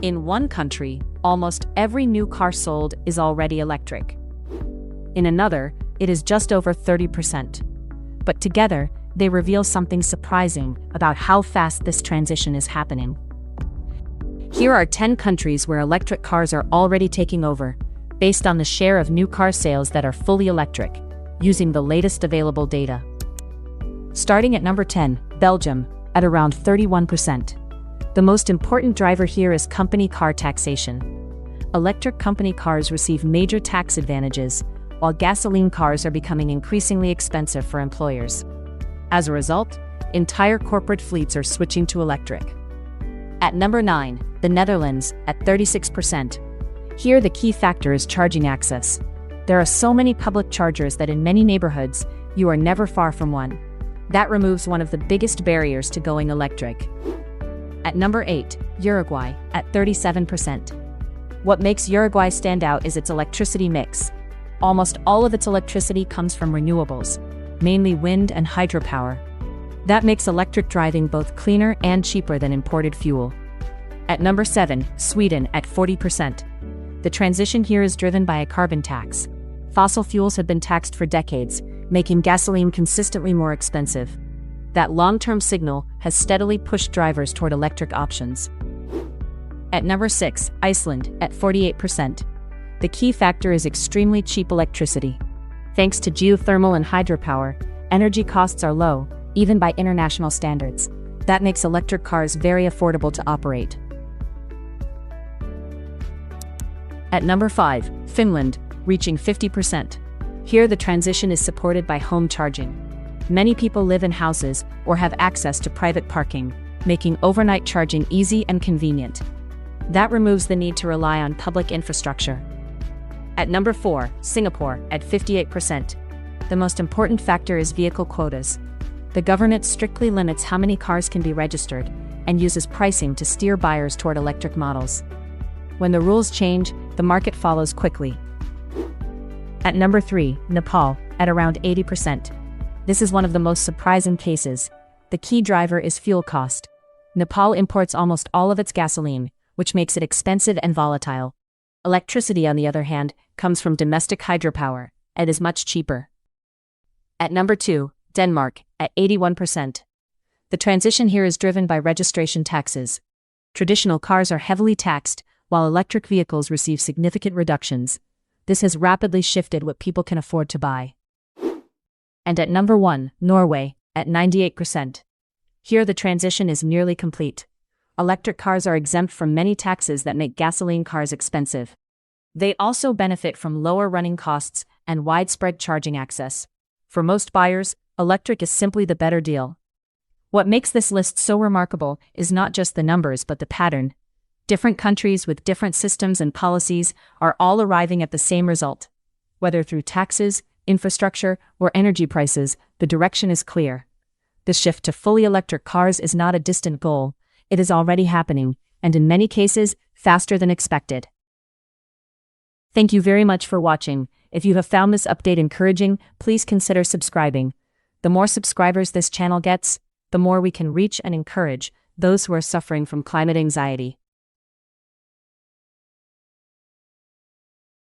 In one country, almost every new car sold is already electric. In another, it is just over 30%. But together, they reveal something surprising about how fast this transition is happening. Here are 10 countries where electric cars are already taking over, based on the share of new car sales that are fully electric, using the latest available data. Starting at number 10, Belgium, at around 31%. The most important driver here is company car taxation. Electric company cars receive major tax advantages, while gasoline cars are becoming increasingly expensive for employers. As a result, entire corporate fleets are switching to electric. At number 9, the Netherlands, at 36%. Here the key factor is charging access. There are so many public chargers that in many neighborhoods, you are never far from one. That removes one of the biggest barriers to going electric. At number 8, Uruguay, at 37%. What makes Uruguay stand out is its electricity mix. Almost all of its electricity comes from renewables, mainly wind and hydropower. That makes electric driving both cleaner and cheaper than imported fuel. At number 7, Sweden, at 40%. The transition here is driven by a carbon tax. Fossil fuels have been taxed for decades, making gasoline consistently more expensive. That long-term signal has steadily pushed drivers toward electric options. At number 6, Iceland, at 48%. The key factor is extremely cheap electricity. Thanks to geothermal and hydropower, energy costs are low, even by international standards. That makes electric cars very affordable to operate. At number 5, Finland, reaching 50%. Here the transition is supported by home charging. Many people live in houses or have access to private parking, making overnight charging easy and convenient. That removes the need to rely on public infrastructure. At number 4, Singapore, at 58%. The most important factor is vehicle quotas. The government strictly limits how many cars can be registered and uses pricing to steer buyers toward electric models. When the rules change, the market follows quickly. At number 3, Nepal, at around 80%. This is one of the most surprising cases. The key driver is fuel cost. Nepal imports almost all of its gasoline, which makes it expensive and volatile. Electricity, on the other hand, comes from domestic hydropower and is much cheaper. At number 2, Denmark, at 81%. The transition here is driven by registration taxes. Traditional cars are heavily taxed, while electric vehicles receive significant reductions. This has rapidly shifted what people can afford to buy. And at number 1, Norway, at 98%. Here the transition is nearly complete. Electric cars are exempt from many taxes that make gasoline cars expensive. They also benefit from lower running costs and widespread charging access. For most buyers, electric is simply the better deal. What makes this list so remarkable is not just the numbers but the pattern. Different countries with different systems and policies are all arriving at the same result. Whether through taxes, infrastructure, or energy prices, the direction is clear. The shift to fully electric cars is not a distant goal. It is already happening, and in many cases, faster than expected. Thank you very much for watching. If you have found this update encouraging, please consider subscribing. The more subscribers this channel gets, the more we can reach and encourage those who are suffering from climate anxiety.